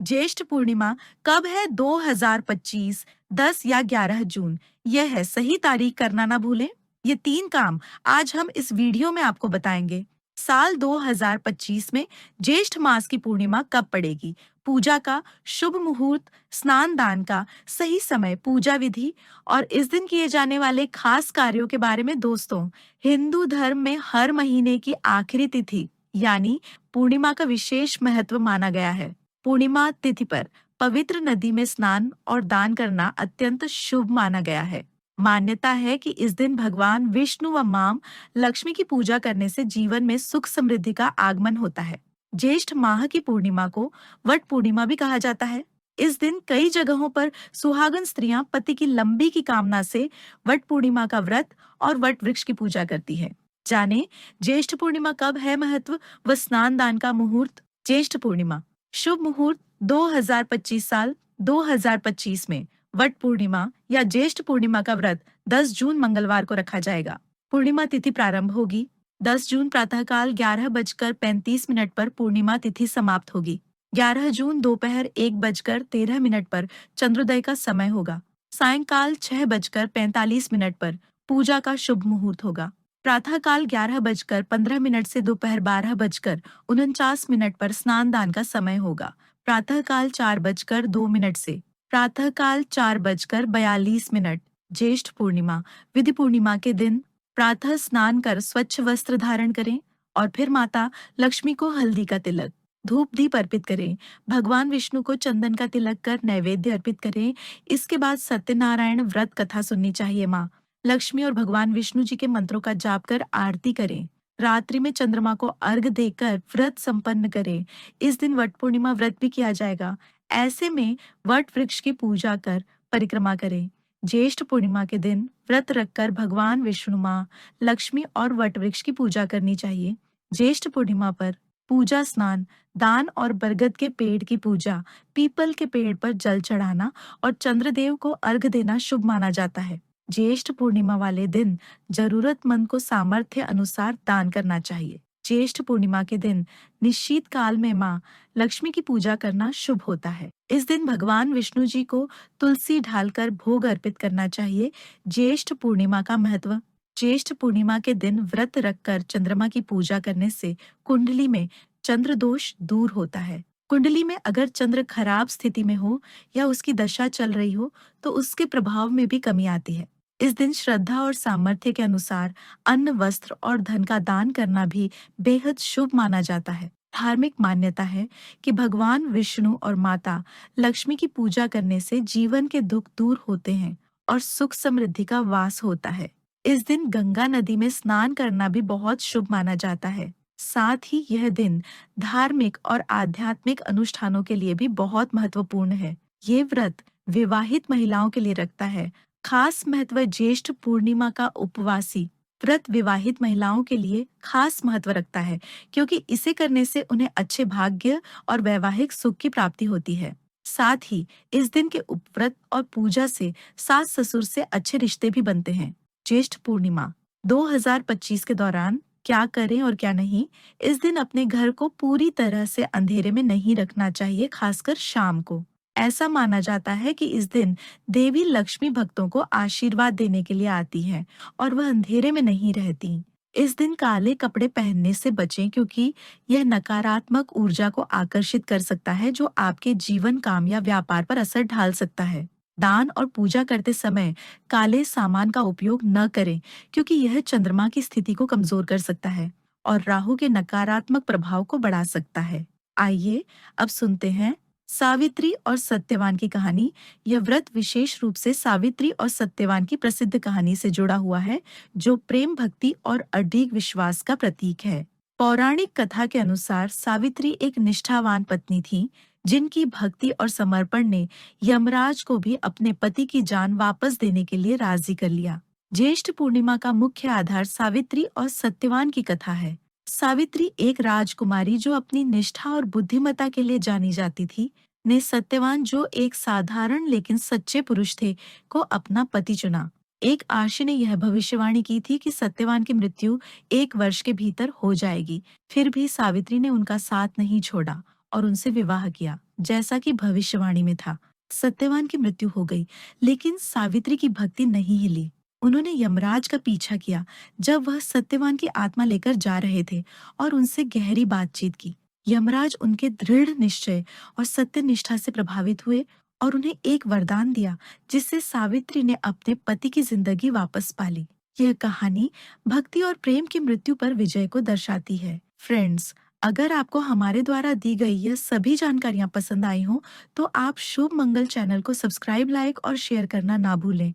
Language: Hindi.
ज्येष्ठ पूर्णिमा कब है? 2025, 10 या 11 जून। यह है सही तारीख, करना ना भूलें। ये 3 काम आज हम इस वीडियो में आपको बताएंगे। साल 2025 में ज्येष्ठ मास की पूर्णिमा कब पड़ेगी? पूजा का शुभ मुहूर्त, स्नान दान का सही समय, पूजा विधि और इस दिन किए जाने वाले खास कार्यों के बारे में। दोस्तों, हिंदू धर्म में हर महीने की आखिरी तिथि यानी पूर्णिमा का विशेष महत्व माना गया है। पूर्णिमा तिथि पर पवित्र नदी में स्नान और दान करना अत्यंत शुभ माना गया है। मान्यता है कि इस दिन भगवान विष्णु व मां लक्ष्मी की पूजा करने से जीवन में सुख समृद्धि का आगमन होता है। ज्येष्ठ माह की पूर्णिमा को वट पूर्णिमा भी कहा जाता है। इस दिन कई जगहों पर सुहागन स्त्रियां पति की लंबी की कामना से वट पूर्णिमा का व्रत और वट वृक्ष की पूजा करती है। जाने ज्येष्ठ पूर्णिमा कब है, महत्व व स्नान दान का मुहूर्त। ज्येष्ठ पूर्णिमा शुभ मुहूर्त 2025 साल 2025 में वट पूर्णिमा या ज्येष्ठ पूर्णिमा का व्रत 10 जून मंगलवार को रखा जाएगा। पूर्णिमा तिथि प्रारंभ होगी 10 जून प्रातःकाल 11:35 पर पूर्णिमा तिथि समाप्त होगी। 11 जून दोपहर 1:13 पर चंद्रोदय का समय होगा। सायंकाल 6:45 पर पूजा का शुभ मुहूर्त होगा। प्रातःकाल 11:15 से दोपहर 12:49 पर स्नान दान का समय होगा। प्रातःकाल 4:02 से प्रातःकाल 4:42। ज्येष्ठ पूर्णिमा विधि पूर्णिमा के दिन प्रातः स्नान कर स्वच्छ वस्त्र धारण करें और फिर माता लक्ष्मी को हल्दी का तिलक, धूप दीप अर्पित करें। भगवान विष्णु को चंदन का तिलक कर नैवेद्य अर्पित करें। इसके बाद सत्यनारायण व्रत कथा सुननी चाहिए। माँ लक्ष्मी और भगवान विष्णु जी के मंत्रों का जाप कर आरती करें। रात्रि में चंद्रमा को अर्घ देकर व्रत संपन्न करें। इस दिन वट पूर्णिमा व्रत भी किया जाएगा। ऐसे में वट वृक्ष की पूजा कर परिक्रमा करें। ज्येष्ठ पूर्णिमा के दिन व्रत रखकर भगवान विष्णु, माँ लक्ष्मी और वट वृक्ष की पूजा करनी चाहिए। ज्येष्ठ पूर्णिमा पर पूजा, स्नान दान और बरगद के पेड़ की पूजा, पीपल के पेड़ पर जल चढ़ाना और चंद्रदेव को अर्घ देना शुभ माना जाता है। ज्येष्ठ पूर्णिमा वाले दिन जरूरतमंद को सामर्थ्य अनुसार दान करना चाहिए। ज्येष्ठ पूर्णिमा के दिन निश्चित काल में माँ लक्ष्मी की पूजा करना शुभ होता है। इस दिन भगवान विष्णु जी को तुलसी ढालकर भोग अर्पित करना चाहिए। ज्येष्ठ पूर्णिमा का महत्व। ज्येष्ठ पूर्णिमा के दिन व्रत रखकर चंद्रमा की पूजा करने से कुंडली में चंद्र दोष दूर होता है। कुंडली में अगर चंद्र खराब स्थिति में हो या उसकी दशा चल रही हो तो उसके प्रभाव में भी कमी आती है। इस दिन श्रद्धा और सामर्थ्य के अनुसार अन्न, वस्त्र और धन का दान करना भी बेहद शुभ माना जाता है। धार्मिक मान्यता है कि भगवान विष्णु और माता लक्ष्मी की पूजा करने से जीवन के दुख दूर होते हैं और सुख समृद्धि का वास होता है। इस दिन गंगा नदी में स्नान करना भी बहुत शुभ माना जाता है। साथ ही यह दिन धार्मिक और आध्यात्मिक अनुष्ठानों के लिए भी बहुत महत्वपूर्ण है। ये व्रत विवाहित महिलाओं के लिए रखता है। खास महत्व ज्येष्ठ पूर्णिमा का उपवासी व्रत विवाहित महिलाओं के लिए खास महत्व रखता है, क्योंकि इसे करने से उन्हें अच्छे भाग्य और वैवाहिक सुख की प्राप्ति होती है। साथ ही इस दिन के उपव्रत और पूजा से सास ससुर से अच्छे रिश्ते भी बनते हैं। ज्येष्ठ पूर्णिमा 2025 के दौरान क्या करें और क्या नहीं। इस दिन अपने घर को पूरी तरह से अंधेरे में नहीं रखना चाहिए, खासकर शाम को। ऐसा माना जाता है कि इस दिन देवी लक्ष्मी भक्तों को आशीर्वाद देने के लिए आती है और वह अंधेरे में नहीं रहती। इस दिन काले कपड़े पहनने से बचें, क्योंकि यह नकारात्मक ऊर्जा को आकर्षित कर सकता है जो आपके जीवन, काम या व्यापार पर असर डाल सकता है। दान और पूजा करते समय काले सामान का उपयोग न करें, क्योंकि यह चंद्रमा की स्थिति को कमजोर कर सकता है और राहु के नकारात्मक प्रभाव को बढ़ा सकता है। आइए अब सुनते हैं सावित्री और सत्यवान की कहानी। यह व्रत विशेष रूप से सावित्री और सत्यवान की प्रसिद्ध कहानी से जुड़ा हुआ है, जो प्रेम, भक्ति और अडिग विश्वास का प्रतीक है। पौराणिक कथा के अनुसार सावित्री एक निष्ठावान पत्नी थी, जिनकी भक्ति और समर्पण ने यमराज को भी अपने पति की जान वापस देने के लिए राजी कर लिया। ज्येष्ठ पूर्णिमा का मुख्य आधार सावित्री और सत्यवान की कथा है। सावित्री एक राजकुमारी जो अपनी निष्ठा और बुद्धिमत्ता के लिए जानी जाती थी, ने सत्यवान, जो एक साधारण लेकिन सच्चे पुरुष थे, को अपना पति चुना। एक आशी ने यह भविष्यवाणी की थी कि सत्यवान की मृत्यु 1 वर्ष के भीतर हो जाएगी। फिर भी सावित्री ने उनका साथ नहीं छोड़ा और उनसे विवाह किया, जैसा कि भविष्यवाणी में था। सत्यवान की मृत्यु हो गई, लेकिन सावित्री की भक्ति नहीं हिली। उन्होंने यमराज का पीछा किया जब वह सत्यवान की आत्मा लेकर जा रहे थे और उनसे गहरी बातचीत की। यमराज उनके दृढ़ निश्चय और सत्यनिष्ठा से प्रभावित हुए और उन्हें एक वरदान दिया, जिससे सावित्री ने अपने पति की जिंदगी वापस पा ली। यह कहानी भक्ति और प्रेम की मृत्यु पर विजय को दर्शाती है। फ्रेंड्स, अगर आपको हमारे द्वारा दी गई यह सभी जानकारियां पसंद आई हो, तो आप शुभ मंगल चैनल को सब्सक्राइब, लाइक और शेयर करना ना भूलें।